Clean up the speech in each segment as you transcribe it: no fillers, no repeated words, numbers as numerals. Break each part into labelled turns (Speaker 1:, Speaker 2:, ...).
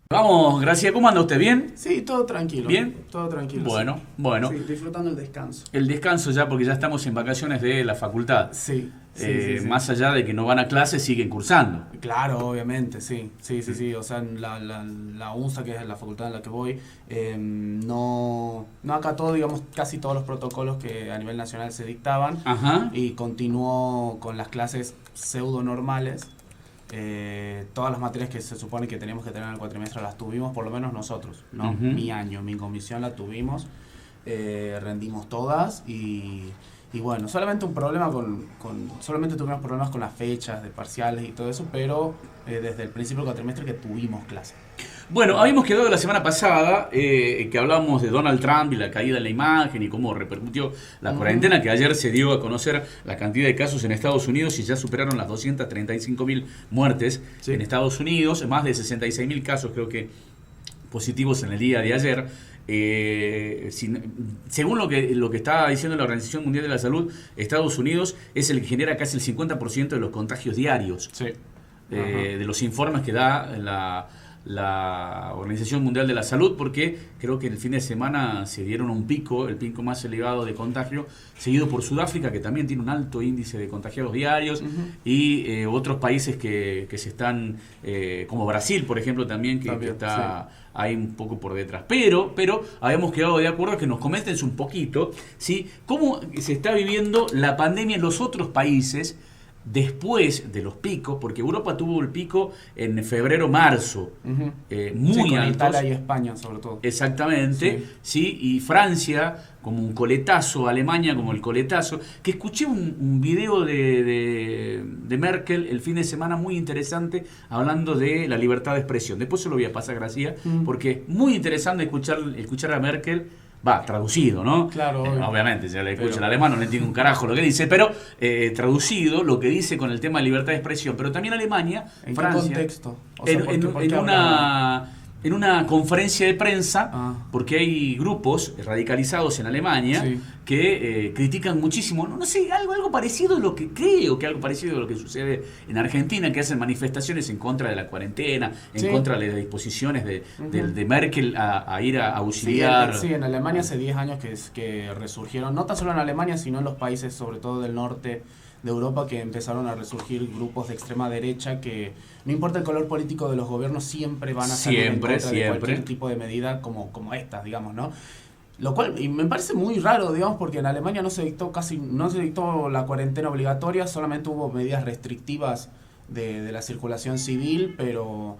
Speaker 1: Vamos, Graciela, ¿cómo anda usted? ¿Bien?
Speaker 2: Sí, todo tranquilo.
Speaker 1: ¿Bien?
Speaker 2: Todo tranquilo.
Speaker 1: Bueno,
Speaker 2: sí.
Speaker 1: bueno.
Speaker 2: Sí, disfrutando el descanso.
Speaker 1: El descanso ya, porque ya estamos en vacaciones de la facultad.
Speaker 2: Sí. Sí.
Speaker 1: Más allá de que no van a clase, siguen cursando.
Speaker 2: Claro, obviamente, sí. Sí. O sea, la UNSA, que es la facultad en la que voy, no acató, digamos, casi todos los protocolos que a nivel nacional se dictaban.
Speaker 1: Ajá.
Speaker 2: Y continuó con las clases pseudo normales. Todas las materias que se supone que teníamos que tener en el cuatrimestre las tuvimos, por lo menos nosotros, ¿no?
Speaker 1: Uh-huh.
Speaker 2: Mi comisión la tuvimos, rendimos todas y bueno, solamente solamente tuvimos problemas con las fechas de parciales y todo eso, pero desde el principio del cuatrimestre que tuvimos clase.
Speaker 1: Bueno, habíamos quedado la semana pasada que hablábamos de Donald Trump y la caída en la imagen y cómo repercutió la cuarentena, que ayer se dio a conocer la cantidad de casos en Estados Unidos y ya superaron las 235.000 muertes en Estados Unidos, más de 66.000 casos creo que positivos en el día de ayer. Según lo que está diciendo la Organización Mundial de la Salud, Estados Unidos es el que genera casi el 50% de los contagios diarios.
Speaker 2: Sí.
Speaker 1: De los informes que da la Organización Mundial de la Salud, porque creo que el fin de semana se dieron el pico más elevado de contagio, seguido por Sudáfrica, que también tiene un alto índice de contagiados diarios, y otros países que se están, como Brasil, por ejemplo, también está ahí un poco por detrás. Pero habíamos quedado de acuerdo que nos comenten un poquito, ¿sí?, cómo se está viviendo la pandemia en los otros países después de los picos, porque Europa tuvo el pico en febrero-marzo, muy
Speaker 2: con
Speaker 1: altos.
Speaker 2: Italia y España, sobre todo.
Speaker 1: Exactamente, sí, y Francia como un coletazo, Alemania como el coletazo, que escuché un video de Merkel el fin de semana muy interesante, hablando de la libertad de expresión. Después se lo voy a pasar, Gracia, porque muy interesante escuchar a Merkel. Va, traducido, ¿no?
Speaker 2: Claro,
Speaker 1: obviamente, si le escucha el alemán no le entiende un carajo lo que dice, pero traducido lo que dice con el tema de libertad de expresión. Pero también Alemania,
Speaker 2: ¿En
Speaker 1: Francia,
Speaker 2: qué contexto? O sea,
Speaker 1: en una conferencia de prensa, porque hay grupos radicalizados en Alemania que critican muchísimo, no sé, algo parecido a lo que creo que algo parecido a lo que sucede en Argentina, que hacen manifestaciones en contra de la cuarentena, en contra de las disposiciones de Merkel a ir a auxiliar.
Speaker 2: Sí, en Alemania hace 10 años que resurgieron, no tan solo en Alemania, sino en los países, sobre todo del norte de Europa, que empezaron a resurgir grupos de extrema derecha que, no importa el color político de los gobiernos, siempre van a salir en contra de cualquier tipo de medida como estas, digamos, ¿no? Lo cual, y me parece muy raro, digamos, porque en Alemania no se dictó la cuarentena obligatoria, solamente hubo medidas restrictivas de la circulación civil, pero,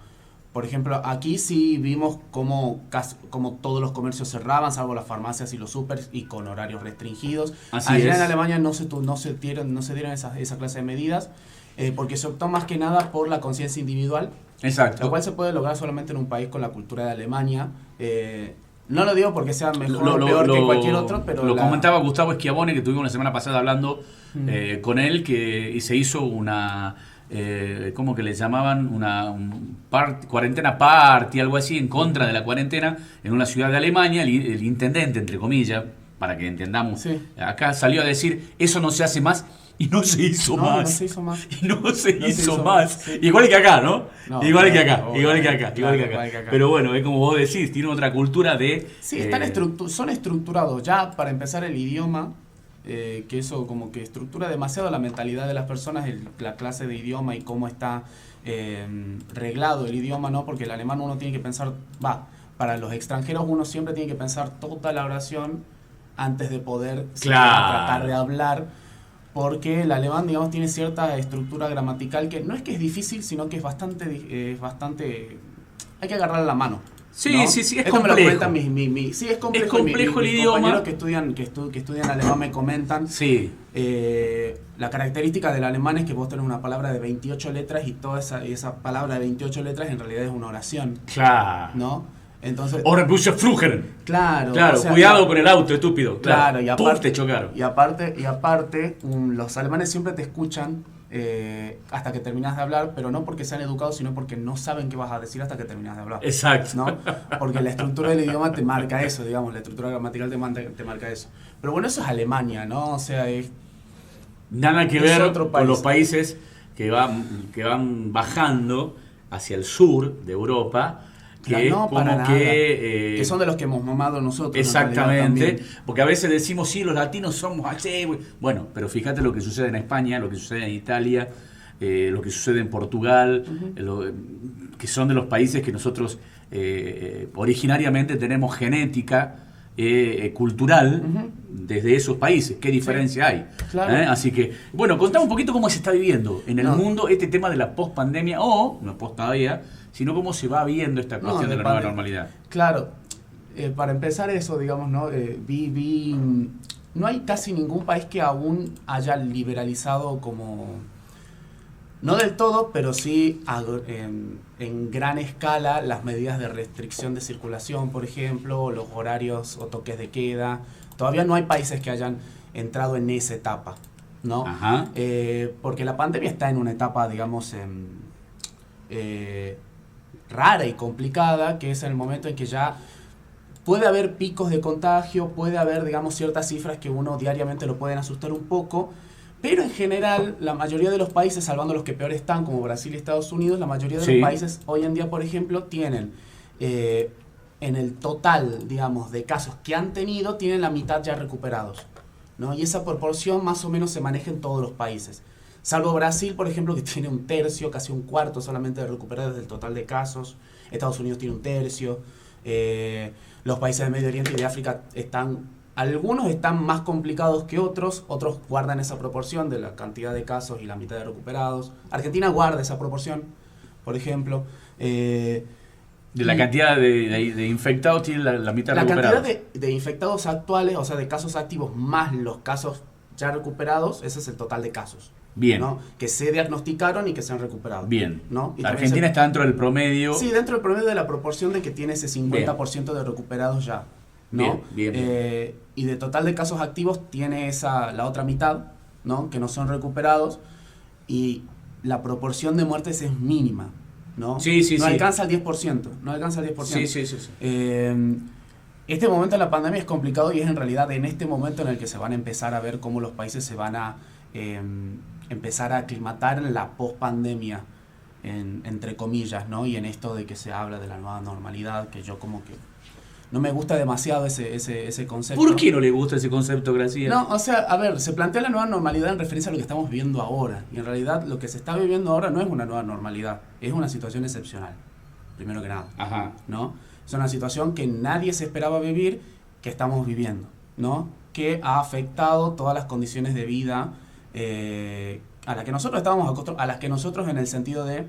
Speaker 2: por ejemplo, aquí sí vimos como todos los comercios cerraban, salvo las farmacias y los supers, y con horarios restringidos. Allá en Alemania no se dieron esa clase de medidas, porque se optó más que nada por la conciencia individual.
Speaker 1: Exacto.
Speaker 2: Lo cual se puede lograr solamente en un país con la cultura de Alemania. No lo digo porque sea mejor o peor que cualquier otro, pero...
Speaker 1: Lo comentaba Gustavo Schiavone, que tuvimos la semana pasada hablando con él, y se hizo una... ¿cómo que le llamaban? Cuarentena party, algo así, en contra de la cuarentena, en una ciudad de Alemania. El intendente, entre comillas, para que entendamos, acá salió a decir, eso no se hace más. Y no se hizo más.
Speaker 2: No se hizo más.
Speaker 1: Y no se hizo más. Sí. Igual que acá, ¿no? Igual que acá. Pero bueno, es como vos decís, tiene otra cultura de...
Speaker 2: Sí, son estructurados. Ya, para empezar, el idioma, que eso como que estructura demasiado la mentalidad de las personas, la clase de idioma y cómo está reglado el idioma, ¿no? Porque el alemán uno tiene que pensar... para los extranjeros uno siempre tiene que pensar toda la oración antes de poder tratar de hablar... Porque el alemán, digamos, tiene cierta estructura gramatical que no es que es difícil, sino que es bastante hay que agarrar la mano.
Speaker 1: Sí,
Speaker 2: ¿no?
Speaker 1: sí, es
Speaker 2: complejo.
Speaker 1: Me lo comentan
Speaker 2: sí, es complejo.
Speaker 1: Es complejo el idioma.
Speaker 2: Compañeros que estudian alemán me comentan.
Speaker 1: Sí.
Speaker 2: La característica del alemán es que vos tenés una palabra de 28 letras y toda esa palabra de 28 letras en realidad es una oración.
Speaker 1: Claro.
Speaker 2: ¿No? Entonces,
Speaker 1: Claro,
Speaker 2: o sea,
Speaker 1: cuidado con el auto, estúpido.
Speaker 2: Claro, y aparte,
Speaker 1: te chocaron.
Speaker 2: Y aparte los alemanes siempre te escuchan hasta que terminas de hablar, pero no porque sean educados, sino porque no saben qué vas a decir hasta que terminas de hablar.
Speaker 1: Exacto.
Speaker 2: ¿No? Porque la estructura del idioma te marca eso, digamos, la estructura gramatical te marca eso. Pero bueno, eso es Alemania, ¿no? O sea,
Speaker 1: nada que ver con los países que van bajando hacia el sur de Europa, que
Speaker 2: no,
Speaker 1: como
Speaker 2: para
Speaker 1: que
Speaker 2: son de los que hemos mamado nosotros.
Speaker 1: exactamente, porque a veces decimos sí, los latinos somos así, bueno, pero fíjate lo que sucede en España, lo que sucede en Italia, lo que sucede en Portugal, que son de los países que nosotros originariamente tenemos genética cultural desde esos países. ¿Qué diferencia hay?
Speaker 2: Claro.
Speaker 1: Así que, bueno, contame un poquito cómo se está viviendo en el mundo este tema de la post-pandemia, o no post todavía, sino cómo se va viendo esta cuestión de la nueva normalidad.
Speaker 2: Claro, para empezar eso, digamos, ¿no? No hay casi ningún país que aún haya liberalizado como, no del todo, pero sí en gran escala las medidas de restricción de circulación, por ejemplo, los horarios o toques de queda. Todavía no hay países que hayan entrado en esa etapa, ¿no?
Speaker 1: Ajá.
Speaker 2: Porque la pandemia está en una etapa, digamos, rara y complicada, que es el momento en que ya puede haber picos de contagio, puede haber, digamos, ciertas cifras que uno diariamente lo pueden asustar un poco, pero en general la mayoría de los países, salvando los que peor están, como Brasil y Estados Unidos, la mayoría de los países hoy en día, por ejemplo, tienen en el total, digamos, de casos que han tenido, tienen la mitad ya recuperados, ¿no? Y esa proporción más o menos se maneja en todos los países. Salvo Brasil, por ejemplo, que tiene un tercio, casi un cuarto solamente de recuperados del total de casos. Estados Unidos tiene un tercio. Los países de Medio Oriente y de África algunos están más complicados que otros guardan esa proporción de la cantidad de casos y la mitad de recuperados. Argentina guarda esa proporción, por ejemplo.
Speaker 1: De la cantidad de infectados tiene la mitad
Speaker 2: la
Speaker 1: recuperados.
Speaker 2: La cantidad de infectados actuales, o sea, de casos activos más los casos ya recuperados, ese es el total de casos.
Speaker 1: Bien.
Speaker 2: ¿No? Que se diagnosticaron y que se han recuperado.
Speaker 1: Bien.
Speaker 2: ¿No? Y
Speaker 1: Argentina está dentro del promedio.
Speaker 2: Sí, dentro del promedio de la proporción de que tiene ese 50% de recuperados ya. ¿No?
Speaker 1: Bien.
Speaker 2: Y de total de casos activos tiene la otra mitad, ¿no? Que no son recuperados, y la proporción de muertes es mínima, ¿no?
Speaker 1: Sí.
Speaker 2: Alcanza el 10%. No alcanza el 10%.
Speaker 1: Sí.
Speaker 2: Este momento de la pandemia es complicado, y es en realidad en este momento en el que se van a empezar a ver cómo los países se van a empezar a aclimatar en la post-pandemia, entre comillas, ¿no? Y en esto de que se habla de la nueva normalidad, que yo como que no me gusta demasiado ese concepto.
Speaker 1: ¿Por qué no le gusta ese concepto, Graciela?
Speaker 2: No, o sea, a ver, se plantea la nueva normalidad en referencia a lo que estamos viviendo ahora, y en realidad lo que se está viviendo ahora no es una nueva normalidad, es una situación excepcional, primero que nada.
Speaker 1: Ajá.
Speaker 2: ¿No? Es una situación que nadie se esperaba vivir, que estamos viviendo, ¿no? Que ha afectado todas las condiciones de vida a las que nosotros estábamos acostumbrados, a las que nosotros, en el sentido de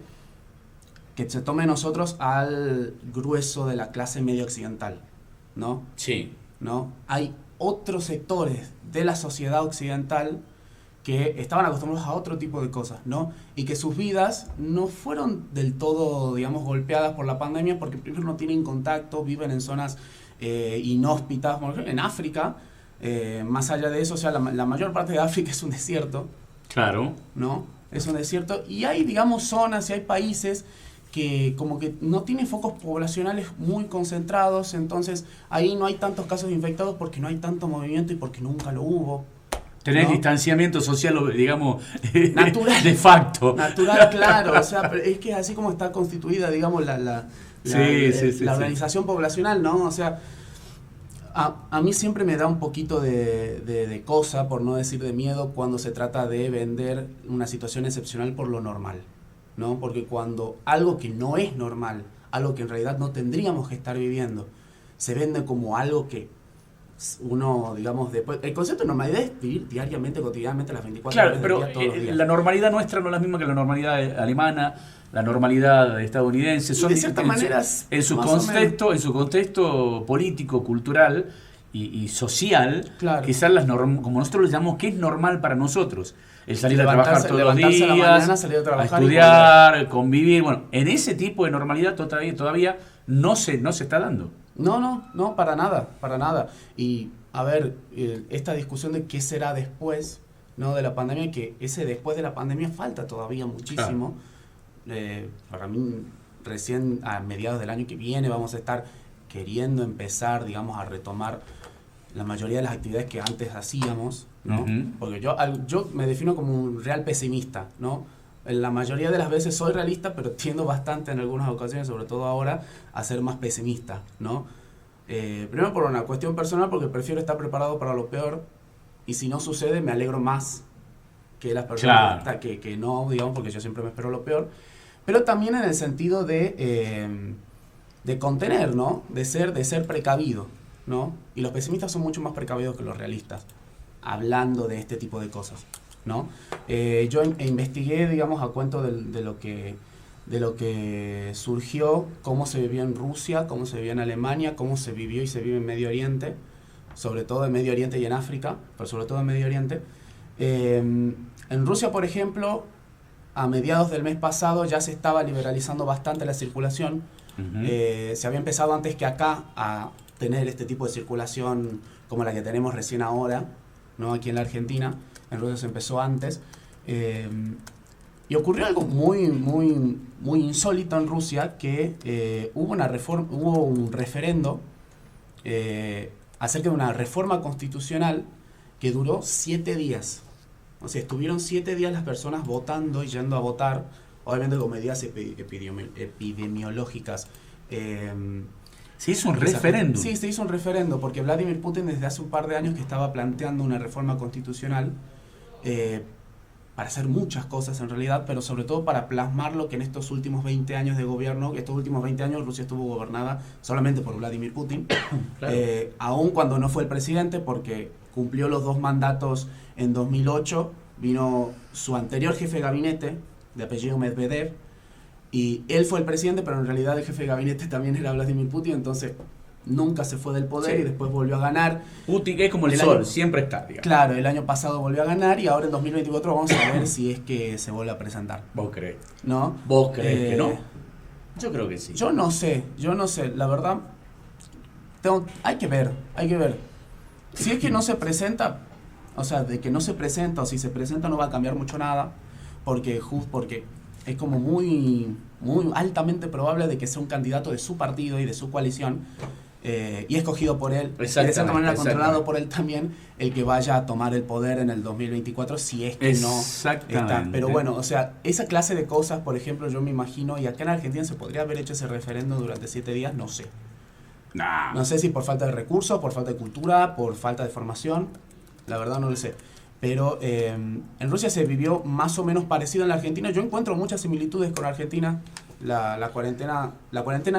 Speaker 2: que se tome nosotros al grueso de la clase media occidental, ¿no?
Speaker 1: Sí.
Speaker 2: ¿No? Hay otros sectores de la sociedad occidental que estaban acostumbrados a otro tipo de cosas, ¿no? Y que sus vidas no fueron del todo, digamos, golpeadas por la pandemia, porque primero no tienen contacto, viven en zonas inhóspitas, por ejemplo, en África. Más allá de eso, o sea, la mayor parte de África es un desierto.
Speaker 1: Claro.
Speaker 2: ¿No? Es un desierto. Y hay, digamos, zonas y hay países que como que no tienen focos poblacionales muy concentrados, entonces ahí no hay tantos casos infectados porque no hay tanto movimiento y porque nunca lo hubo.
Speaker 1: Tenés, ¿no?, distanciamiento social, digamos, natural, de facto.
Speaker 2: Natural, claro. O sea, es que es así como está constituida, digamos, la organización poblacional, ¿no? O sea, a mí siempre me da un poquito de cosa, por no decir de miedo, cuando se trata de vender una situación excepcional por lo normal, ¿no? Porque cuando algo que no es normal, algo que en realidad no tendríamos que estar viviendo, se vende como algo que uno, digamos, después... El concepto de normalidad es vivir diariamente, cotidianamente, las 24 horas del día, todos los días.
Speaker 1: La normalidad nuestra no es la misma que la normalidad alemana, la normalidad estadounidense.
Speaker 2: Son, de cierta manera,
Speaker 1: en su contexto político, cultural y social, claro, quizás como nosotros lo llamamos, ¿qué es normal para nosotros? El salir a trabajar todos los días, a estudiar, convivir. Bueno, en ese tipo de normalidad todavía no se está dando.
Speaker 2: No, para nada. Y, a ver, esta discusión de qué será después, ¿no?, de la pandemia, que ese después de la pandemia falta todavía muchísimo. Para mí, recién a mediados del año que viene vamos a estar queriendo empezar, digamos, a retomar la mayoría de las actividades que antes hacíamos, ¿no? Uh-huh. Porque yo me defino como un real pesimista, ¿no? En la mayoría de las veces soy realista, pero tiendo bastante en algunas ocasiones, sobre todo ahora, a ser más pesimista, ¿no? Primero por una cuestión personal, porque prefiero estar preparado para lo peor, y si no sucede me alegro más que las personas que no, digamos, porque yo siempre me espero lo peor, pero también en el sentido de contener, ¿no? De ser precavido, ¿no? Y los pesimistas son mucho más precavidos que los realistas, hablando de este tipo de cosas, ¿no? Yo investigué, digamos, a cuento de lo que surgió, cómo se vivió en Rusia, cómo se vivió en Alemania, cómo se vivió y se vive en Medio Oriente, sobre todo en Medio Oriente y en África, pero sobre todo en Medio Oriente. En Rusia, por ejemplo, a mediados del mes pasado ya se estaba liberalizando bastante la circulación. Se había empezado antes que acá a tener este tipo de circulación como la que tenemos recién ahora, ¿no? Aquí en la Argentina. En Rusia se empezó antes. Y ocurrió algo muy, muy, muy insólito en Rusia, que hubo un referendo acerca de una reforma constitucional que duró 7 días. O sea, estuvieron 7 días las personas votando y yendo a votar, obviamente con medidas epidemiológicas.
Speaker 1: Se hizo un referéndum.
Speaker 2: Sí, se hizo un referendo, porque Vladimir Putin desde hace un par de años que estaba planteando una reforma constitucional para hacer muchas cosas en realidad, pero sobre todo para plasmar lo que en estos últimos 20 años de gobierno, estos últimos 20 años Rusia estuvo gobernada solamente por Vladimir Putin, claro. Aun cuando no fue el presidente, porque cumplió los 2 mandatos en 2008, vino su anterior jefe de gabinete, de apellido Medvedev, y él fue el presidente, pero en realidad el jefe de gabinete también era Vladimir Putin, entonces nunca se fue del poder y después volvió a ganar.
Speaker 1: Putin es como el sol, siempre está, digamos.
Speaker 2: Claro, el año pasado volvió a ganar y ahora en 2024 vamos a ver si es que se vuelve a presentar.
Speaker 1: ¿Vos crees?
Speaker 2: ¿No?
Speaker 1: ¿Vos crees que no? Yo creo que sí.
Speaker 2: Yo no sé, la verdad, hay que ver. Si es que no se presenta, o sea, de que no se presenta, o si se presenta no va a cambiar mucho nada, porque es como muy, muy altamente probable de que sea un candidato de su partido y de su coalición, y escogido por él, y de cierta manera controlado por él también, el que vaya a tomar el poder en el 2024, si es que no está. Pero bueno, o sea, esa clase de cosas, por ejemplo, yo me imagino, y acá en Argentina se podría haber hecho ese referendo durante 7 días, no sé. No sé si por falta de recursos, por falta de cultura, por falta de formación, la verdad no lo sé. Pero en Rusia se vivió más o menos parecido en la Argentina. Yo encuentro muchas similitudes con Argentina. La cuarentena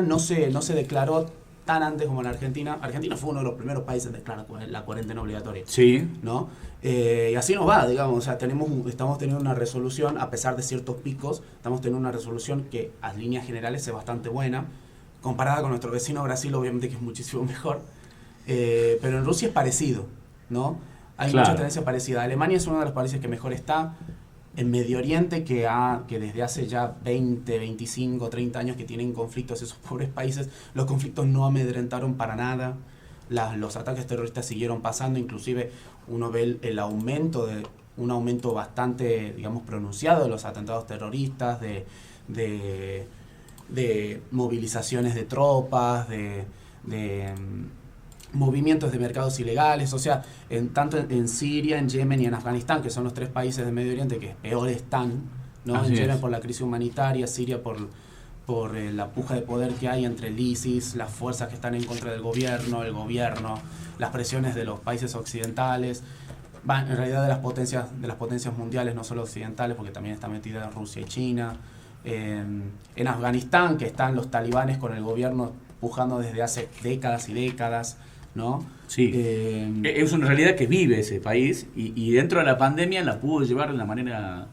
Speaker 2: no se declaró tan antes como en Argentina. Argentina fue uno de los primeros países en declarar la cuarentena obligatoria.
Speaker 1: Sí.
Speaker 2: ¿No? Y así nos va, digamos. O sea, estamos teniendo una resolución, a pesar de ciertos picos, estamos teniendo una resolución que a líneas generales es bastante buena. Comparada con nuestro vecino Brasil, obviamente que es muchísimo mejor. Pero en Rusia es parecido, ¿no? Hay mucha tendencia parecida. Alemania es uno de los países que mejor está. En Medio Oriente, que desde hace ya 20, 25, 30 años que tienen conflictos esos pobres países, los conflictos no amedrentaron para nada. Los ataques terroristas siguieron pasando, inclusive uno ve un aumento bastante, digamos, pronunciado de los atentados terroristas, de movilizaciones de tropas, de movimientos de mercados ilegales, o sea, tanto en Siria, en Yemen y en Afganistán, que son los 3 países de Medio Oriente que peor están, ¿no? En Yemen por la crisis humanitaria, Siria por la puja de poder que hay entre el ISIS, las fuerzas que están en contra del gobierno, el gobierno, las presiones de los países occidentales, en realidad de las potencias mundiales, no solo occidentales, porque también está metida Rusia y China. En Afganistán, que están los talibanes con el gobierno pujando desde hace décadas y décadas, ¿no?
Speaker 1: Sí, es una realidad que vive ese país y dentro de la pandemia la pudo llevar de una manera,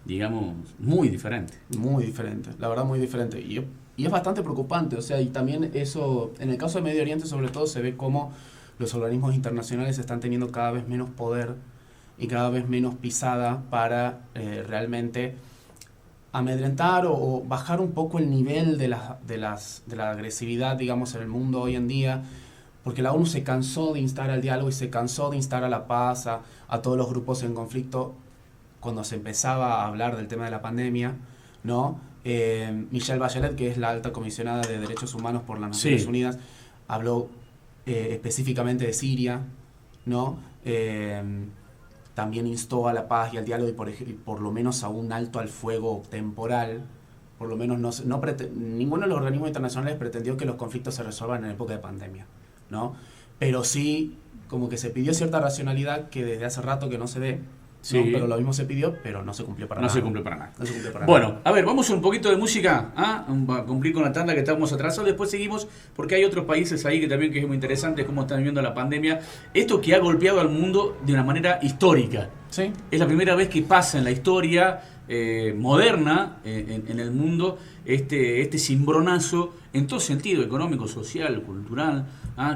Speaker 1: digamos, muy diferente.
Speaker 2: Muy diferente, la verdad muy diferente. Y es bastante preocupante, o sea, y también eso, en el caso de Medio Oriente sobre todo, se ve cómo los organismos internacionales están teniendo cada vez menos poder y cada vez menos pisada para realmente amedrentar o bajar un poco el nivel de la agresividad, digamos, en el mundo hoy en día, porque la ONU se cansó de instar al diálogo y se cansó de instar a la paz a todos los grupos en conflicto cuando se empezaba a hablar del tema de la pandemia, ¿no? Michelle Bachelet, que es la alta comisionada de Derechos Humanos por las Naciones Unidas, habló específicamente de Siria, ¿no? también instó a la paz y al diálogo y por lo menos a un alto al fuego temporal. Por lo menos ninguno de los organismos internacionales pretendió que los conflictos se resuelvan en época de pandemia, ¿no? Pero sí, como que se pidió cierta racionalidad que desde hace rato que no se ve,
Speaker 1: sí.
Speaker 2: ¿no? Pero lo mismo se pidió, pero no se cumplió para nada.
Speaker 1: No se cumplió para nada.
Speaker 2: No se cumplió para
Speaker 1: Bueno,
Speaker 2: nada.
Speaker 1: a ver, vamos a un poquito de música, a cumplir con la tanda que estamos atrasados, después seguimos, porque hay otros países ahí que también que es muy interesante cómo están viviendo la pandemia, esto que ha golpeado al mundo de una manera histórica.
Speaker 2: Sí.
Speaker 1: Es la primera vez que pasa en la historia moderna en el mundo este cimbronazo en todo sentido, económico, social, cultural,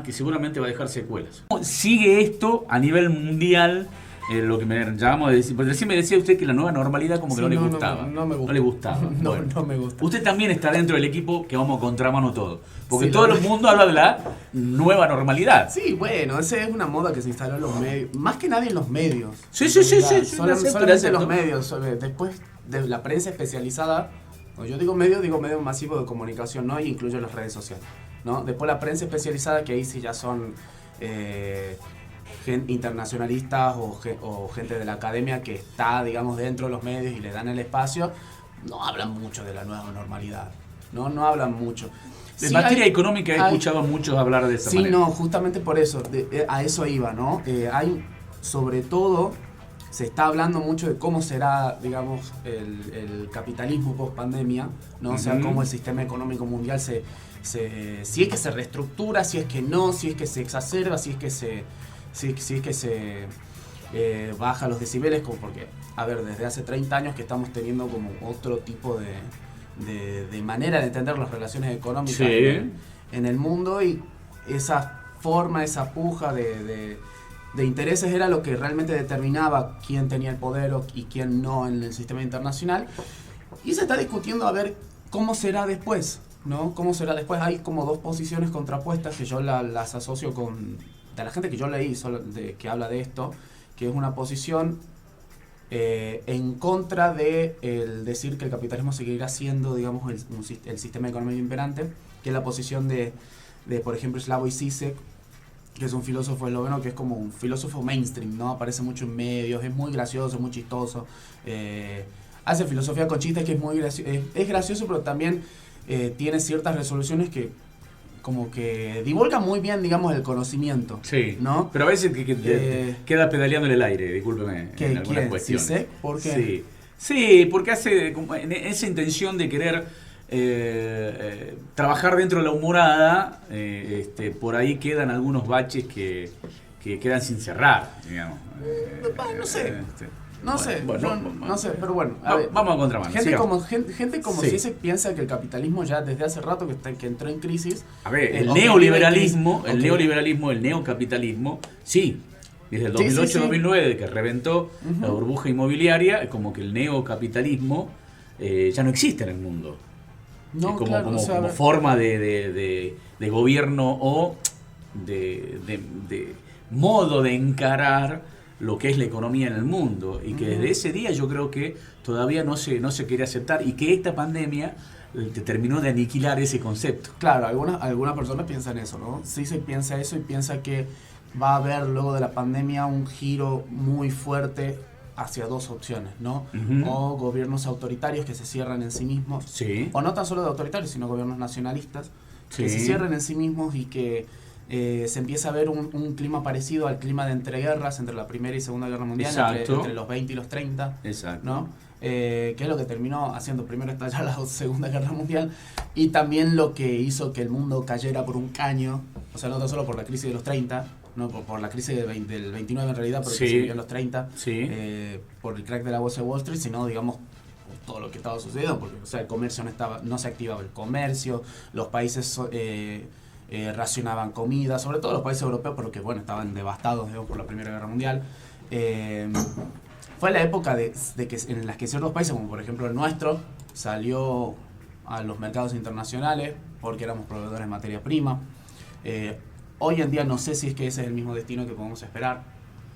Speaker 1: que seguramente va a dejar secuelas. Sigue esto a nivel mundial, lo que me llamamos a decir, porque recién me decía usted que la nueva normalidad como que
Speaker 2: Sí,
Speaker 1: no le gustaba.
Speaker 2: No me gusta.
Speaker 1: No le gustaba.
Speaker 2: No,
Speaker 1: Bueno,
Speaker 2: no me gusta.
Speaker 1: usted también está dentro del equipo que vamos a contramano todo, porque
Speaker 2: Sí,
Speaker 1: todo el mundo habla de la nueva normalidad.
Speaker 2: Sí, bueno, esa es una moda que se instaló en los medios, más que nadie en los medios.
Speaker 1: Sí,
Speaker 2: Solamente en los medios, después de la prensa especializada, cuando yo digo medio masivo de comunicación, ¿no? Y incluyo las redes sociales, ¿no? Después la prensa especializada, que ahí sí ya son internacionalistas o gente de la academia que está, digamos, dentro de los medios y le dan el espacio, no hablan mucho de la nueva normalidad, no hablan mucho.
Speaker 1: En
Speaker 2: Sí,
Speaker 1: materia económica he escuchado a muchos hablar de esa manera.
Speaker 2: Sí, no, justamente por eso, a eso iba, ¿no? Hay, sobre todo, se está hablando mucho de cómo será, digamos, el capitalismo post pandemia, ¿no? O sea, cómo el sistema económico mundial si es que se reestructura, si es que no, si es que se exacerba, si es que se baja los decibeles, porque, a ver, desde hace 30 años que estamos teniendo como otro tipo de manera de entender las relaciones económicas en el mundo, y esa forma, esa puja de intereses era lo que realmente determinaba quién tenía el poder y quién no en el sistema internacional, y se está discutiendo a ver cómo será después, ¿no? ¿Cómo será después? Hay como dos posiciones contrapuestas que yo las asocio con, de la gente que yo leí que habla de esto, que es una posición en contra de el decir que el capitalismo seguirá siendo, digamos, el sistema económico imperante, que es la posición de por ejemplo, Slavoj Žižek, que es un filósofo esloveno que es como un filósofo mainstream, ¿no? Aparece mucho en medios, es muy gracioso, muy chistoso, hace filosofía con chistes que es muy es gracioso, pero también tiene ciertas resoluciones que como que divulga muy bien, digamos, el conocimiento.
Speaker 1: Sí,
Speaker 2: ¿no?
Speaker 1: Pero a veces queda pedaleando en el aire, discúlpeme, en algunas
Speaker 2: ¿quién?
Speaker 1: cuestiones.
Speaker 2: ¿Sí? ¿Por qué?
Speaker 1: Sí, porque hace como en esa intención de querer trabajar dentro de la humorada, por ahí quedan algunos baches que quedan sin cerrar, digamos.
Speaker 2: No sé. No sé, pero bueno.
Speaker 1: Vamos a contramano.
Speaker 2: Gente como
Speaker 1: Sí.
Speaker 2: si se piensa que el capitalismo ya desde hace rato que entró en crisis.
Speaker 1: A ver, el
Speaker 2: Okay.
Speaker 1: neoliberalismo, el neocapitalismo, sí. Desde el 2008-2009, que reventó la burbuja inmobiliaria, como que el neocapitalismo ya no existe en el mundo.
Speaker 2: No,
Speaker 1: como
Speaker 2: claro,
Speaker 1: como forma de gobierno o de modo de encarar lo que es la economía en el mundo, y que desde ese día yo creo que todavía no se quiere aceptar, y que esta pandemia terminó de aniquilar ese concepto.
Speaker 2: Claro, algunas personas piensan eso, ¿no? Sí se piensa eso, y piensa que va a haber luego de la pandemia un giro muy fuerte hacia dos opciones, ¿no? O gobiernos autoritarios que se cierran en sí mismos,
Speaker 1: Sí.
Speaker 2: o no tan solo de autoritarios, sino gobiernos nacionalistas que se cierran en sí mismos, y que se empieza a ver un clima parecido al clima de entreguerras entre la Primera y Segunda Guerra Mundial, entre los 20 y los 30,
Speaker 1: Exacto.
Speaker 2: ¿no? Que es lo que terminó haciendo primero estallar la Segunda Guerra Mundial, y también lo que hizo que el mundo cayera por un caño, o sea, no tan solo por la crisis de los 30, no por la crisis del 29 en realidad, pero que se vivió en los 30, por el crack de la bolsa de Wall Street, sino, digamos, por todo lo que estaba sucediendo, porque, o sea, el comercio no se activaba el comercio, los países racionaban comida, sobre todo los países europeos, porque, bueno, estaban devastados, digamos, por la Primera Guerra Mundial. Fue la época en las que ciertos países, como por ejemplo el nuestro, salió a los mercados internacionales porque éramos proveedores de materia prima. Hoy en día no sé si es que ese es el mismo destino que podemos esperar.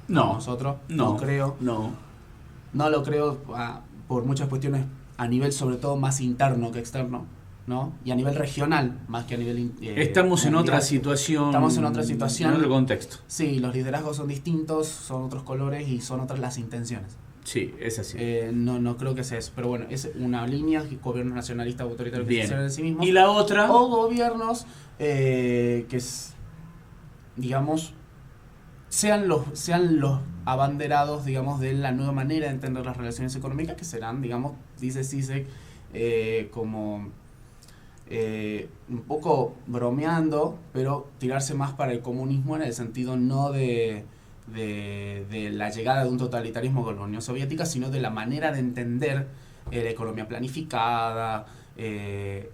Speaker 2: Nosotros. No creo. No lo creo, por muchas cuestiones a nivel sobre todo más interno que externo, ¿no? Y a nivel regional, más que a nivel
Speaker 1: estamos en
Speaker 2: mundial.
Speaker 1: otra situación.
Speaker 2: Estamos en otra situación.
Speaker 1: En otro contexto.
Speaker 2: Sí, los liderazgos son distintos, son otros colores y son otras las intenciones.
Speaker 1: Sí, es así.
Speaker 2: No creo que sea eso. Pero bueno, es una línea, gobiernos nacionalistas autoritarios que se hicieron de sí mismos.
Speaker 1: ¿Y la otra?
Speaker 2: O gobiernos que digamos, sean los abanderados, digamos, de la nueva manera de entender las relaciones económicas, que serán, digamos, dice Zizek, como un poco bromeando, pero tirarse más para el comunismo en el sentido no de la llegada de un totalitarismo con la Unión Soviética, sino de la manera de entender la economía planificada,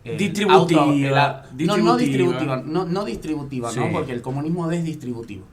Speaker 1: distributiva.
Speaker 2: No distributiva,
Speaker 1: sí.
Speaker 2: ¿no? Porque el comunismo es distributivo.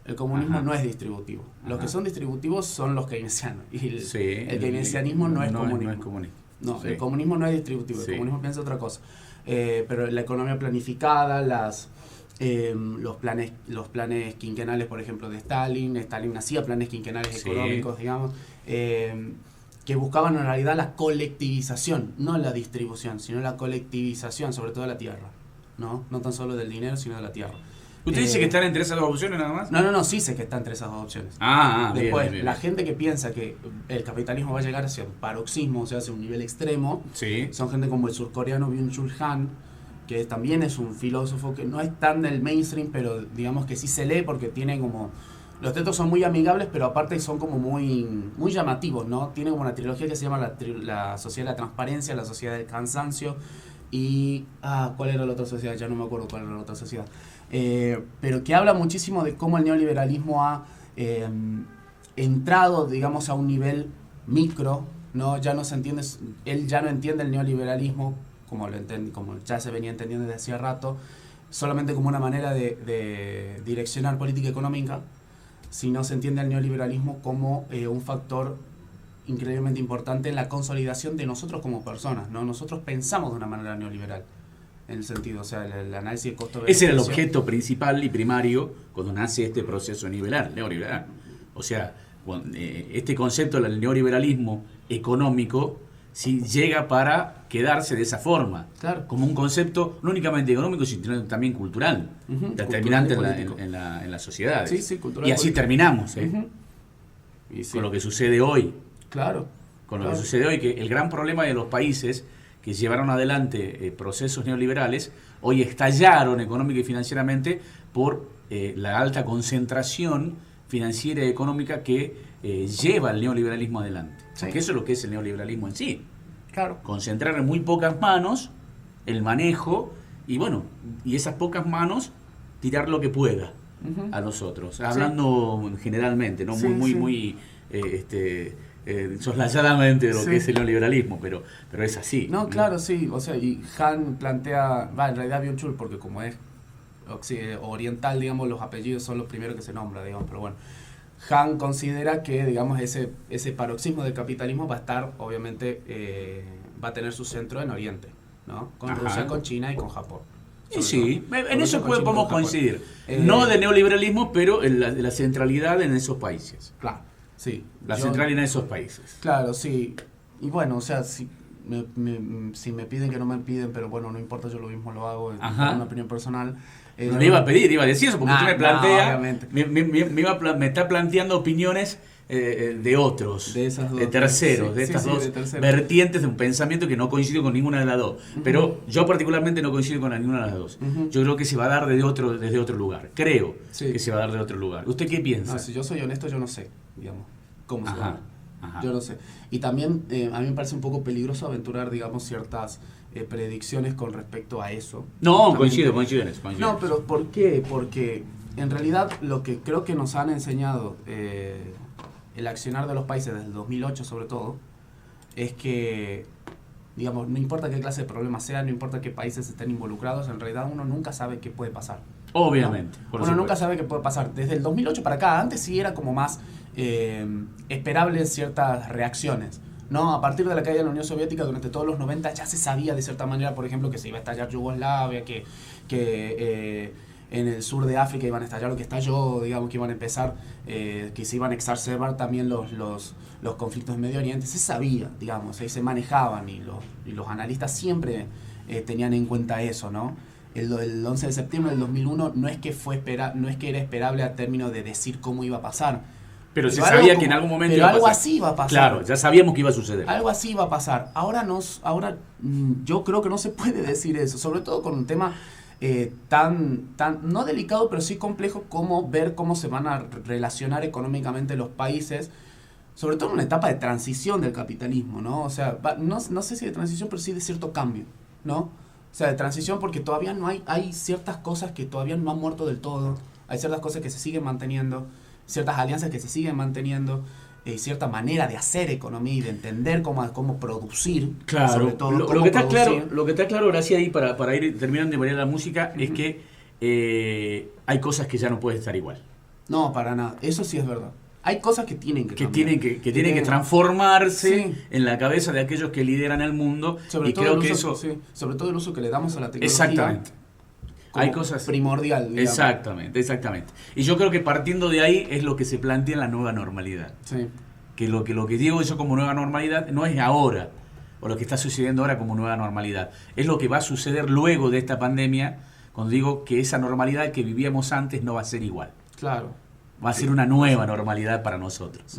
Speaker 2: El comunismo
Speaker 1: Ajá.
Speaker 2: no es distributivo. Los
Speaker 1: Ajá.
Speaker 2: que son distributivos son los keynesianos. Y el
Speaker 1: keynesianismo
Speaker 2: no es comunismo.
Speaker 1: No es comunismo.
Speaker 2: No,
Speaker 1: Sí.
Speaker 2: el comunismo no es distributivo, el comunismo piensa otra cosa. Pero la economía planificada, los planes quinquenales, por ejemplo, de Stalin hacía planes quinquenales económicos, digamos, que buscaban en realidad la colectivización, no la distribución, sino la colectivización, sobre todo de la tierra, ¿no? No tan solo del dinero, sino de la tierra.
Speaker 1: ¿Usted dice que están entre esas dos opciones nada más?
Speaker 2: No, sí sé que está entre esas dos opciones. Después,
Speaker 1: bien.
Speaker 2: la gente que piensa que el capitalismo va a llegar hacia un paroxismo, o sea, hacia un nivel extremo,
Speaker 1: Sí.
Speaker 2: son gente como el surcoreano Byung-Chul Han, que también es un filósofo que no es tan del mainstream, pero digamos que sí se lee porque tiene como... Los textos son muy amigables, pero aparte son como muy llamativos, ¿no? Tiene como una trilogía que se llama la Sociedad de la Transparencia, la Sociedad del Cansancio y... ¿cuál era la otra sociedad? Ya no me acuerdo cuál era la otra sociedad. Pero que habla muchísimo de cómo el neoliberalismo ha entrado, digamos, a un nivel micro, ¿no? Ya no se entiende, él ya no entiende el neoliberalismo como ya se venía entendiendo desde hacía rato, solamente como una manera de direccionar política económica, sino se entiende el neoliberalismo como un factor increíblemente importante en la consolidación de nosotros como personas, ¿no? Nosotros pensamos de una manera neoliberal, en el sentido, o sea, el análisis de costo-beneficio.
Speaker 1: Ese era el objeto principal y primario cuando nace este proceso neoliberal. O sea, este concepto del neoliberalismo económico sí llega para quedarse de esa forma,
Speaker 2: claro,
Speaker 1: como un concepto no únicamente económico, sino también cultural, determinante en las sociedades.
Speaker 2: Sí, cultural
Speaker 1: y así
Speaker 2: político.
Speaker 1: Terminamos,
Speaker 2: Y sí.
Speaker 1: con lo que sucede hoy.
Speaker 2: Claro.
Speaker 1: Con lo que sucede hoy, que el gran problema de los países que llevaron adelante procesos neoliberales, hoy estallaron económica y financieramente por la alta concentración financiera y económica que lleva el neoliberalismo adelante.
Speaker 2: Sí.
Speaker 1: Porque eso es lo que es el neoliberalismo en sí.
Speaker 2: Claro.
Speaker 1: Concentrar en muy pocas manos el manejo y y esas pocas manos tirar lo que pueda a los otros. Hablando generalmente, ¿no? Muy soslayadamente de lo que es el neoliberalismo, pero es así.
Speaker 2: No, claro, sí. O sea, y Han plantea, en realidad Byung-Chul, porque como es oriental, digamos, los apellidos son los primeros que se nombra, digamos, pero bueno. Han considera que, digamos, ese paroxismo del capitalismo va a estar, obviamente, va a tener su centro en Oriente, ¿no? Con Rusia, con China y con Japón.
Speaker 1: Y sí, en eso podemos coincidir.
Speaker 2: Japón.
Speaker 1: No de neoliberalismo, pero en la centralidad en esos países.
Speaker 2: Claro, sí.
Speaker 1: La centralidad en esos países.
Speaker 2: Claro, sí. Y bueno, o sea, si me piden que no me piden, pero bueno, no importa, yo lo mismo lo hago, es una opinión personal.
Speaker 1: No le iba a pedir, iba a decir eso, porque usted me plantea,
Speaker 2: obviamente.
Speaker 1: me está planteando opiniones de otros,
Speaker 2: de esas dos,
Speaker 1: de terceros, de estas dos vertientes de un pensamiento que no coincido con ninguna de las dos. Pero yo particularmente no coincido con ninguna de las dos. Yo creo que se va a dar desde otro lugar. Creo que se va a dar de otro lugar. ¿Usted qué piensa?
Speaker 2: No, si yo soy honesto, yo no sé, digamos, cómo se va a dar.
Speaker 1: Ajá.
Speaker 2: Yo no sé. Y también a mí me parece un poco peligroso aventurar, digamos, ciertas predicciones con respecto a eso.
Speaker 1: No, coincido en eso.
Speaker 2: No, pero ¿por qué? Porque en realidad lo que creo que nos han enseñado el accionar de los países desde el 2008 sobre todo, es que, digamos, no importa qué clase de problema sea, no importa qué países estén involucrados, en realidad uno nunca sabe qué puede pasar.
Speaker 1: Obviamente.
Speaker 2: ¿No? Uno nunca sabe qué puede pasar. Desde el 2008 para acá, antes sí era como más esperables ciertas reacciones, ¿no? A partir de la caída de la Unión Soviética durante todos los 90 ya se sabía de cierta manera, por ejemplo, que se iba a estallar Yugoslavia, que en el sur de África iban a estallar lo que estalló, digamos que iban a empezar, que se iban a exacerbar también los conflictos en Medio Oriente, se sabía, digamos, se manejaban y los analistas siempre tenían en cuenta eso, ¿no? El 11 de septiembre del 2001 no es que era esperable a términos de decir cómo iba a pasar.
Speaker 1: Pero se sabía que en algún momento iba a pasar.
Speaker 2: Algo así iba a pasar.
Speaker 1: Claro, ya sabíamos que iba a suceder.
Speaker 2: Algo así iba a pasar. Ahora yo creo que no se puede decir eso, sobre todo con un tema tan no delicado, pero sí complejo, como ver cómo se van a relacionar económicamente los países, sobre todo en una etapa de transición del capitalismo, ¿no? O sea, no sé si de transición, pero sí de cierto cambio, ¿no? O sea, de transición, porque todavía no hay ciertas cosas que todavía no han muerto del todo, hay ciertas cosas que se siguen manteniendo, ciertas alianzas que se siguen manteniendo, cierta manera de hacer economía y de entender cómo producir.
Speaker 1: Claro,
Speaker 2: sobre todo,
Speaker 1: lo que está claro, Gracia, ahí para ir terminando y variar la música, es que hay cosas que ya no pueden estar igual.
Speaker 2: No, para nada, eso sí es verdad. Hay cosas que tienen que
Speaker 1: cambiar. Tienen que transformarse en la cabeza de aquellos que lideran el mundo.
Speaker 2: Sobre todo el uso que le damos a la tecnología.
Speaker 1: Exactamente. Hay cosas
Speaker 2: primordial, digamos.
Speaker 1: Exactamente. Y yo creo que partiendo de ahí es lo que se plantea en la nueva normalidad.
Speaker 2: Sí.
Speaker 1: Que lo que digo yo como nueva normalidad no es ahora, o lo que está sucediendo ahora como nueva normalidad. Es lo que va a suceder luego de esta pandemia, cuando digo que esa normalidad que vivíamos antes no va a ser igual.
Speaker 2: Claro.
Speaker 1: Va a ser una nueva normalidad para nosotros.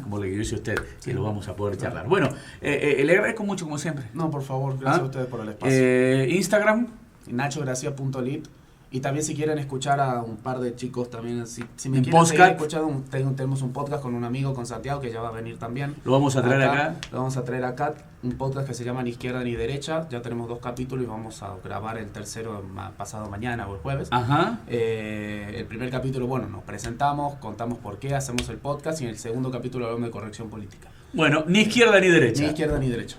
Speaker 1: Como lo que dice usted, que lo vamos a poder charlar. Bueno, le agradezco mucho como siempre.
Speaker 2: No, por favor, gracias a ustedes por el espacio.
Speaker 1: Instagram.
Speaker 2: NachoGracia.lit. Y también si quieren escuchar a un par de chicos también, si me
Speaker 1: en
Speaker 2: quieren seguir
Speaker 1: escuchando,
Speaker 2: tenemos un podcast con un amigo, con Santiago, que ya va a venir también.
Speaker 1: Lo vamos a traer acá.
Speaker 2: Lo vamos a traer acá, un podcast que se llama Ni Izquierda ni Derecha. Ya tenemos 2 capítulos y vamos a grabar el tercero pasado mañana o el jueves.
Speaker 1: Ajá.
Speaker 2: El primer capítulo, nos presentamos, contamos por qué hacemos el podcast, y en el segundo capítulo hablamos de corrección política.
Speaker 1: Bueno, ni izquierda ni derecha.
Speaker 2: Ni izquierda ni derecha.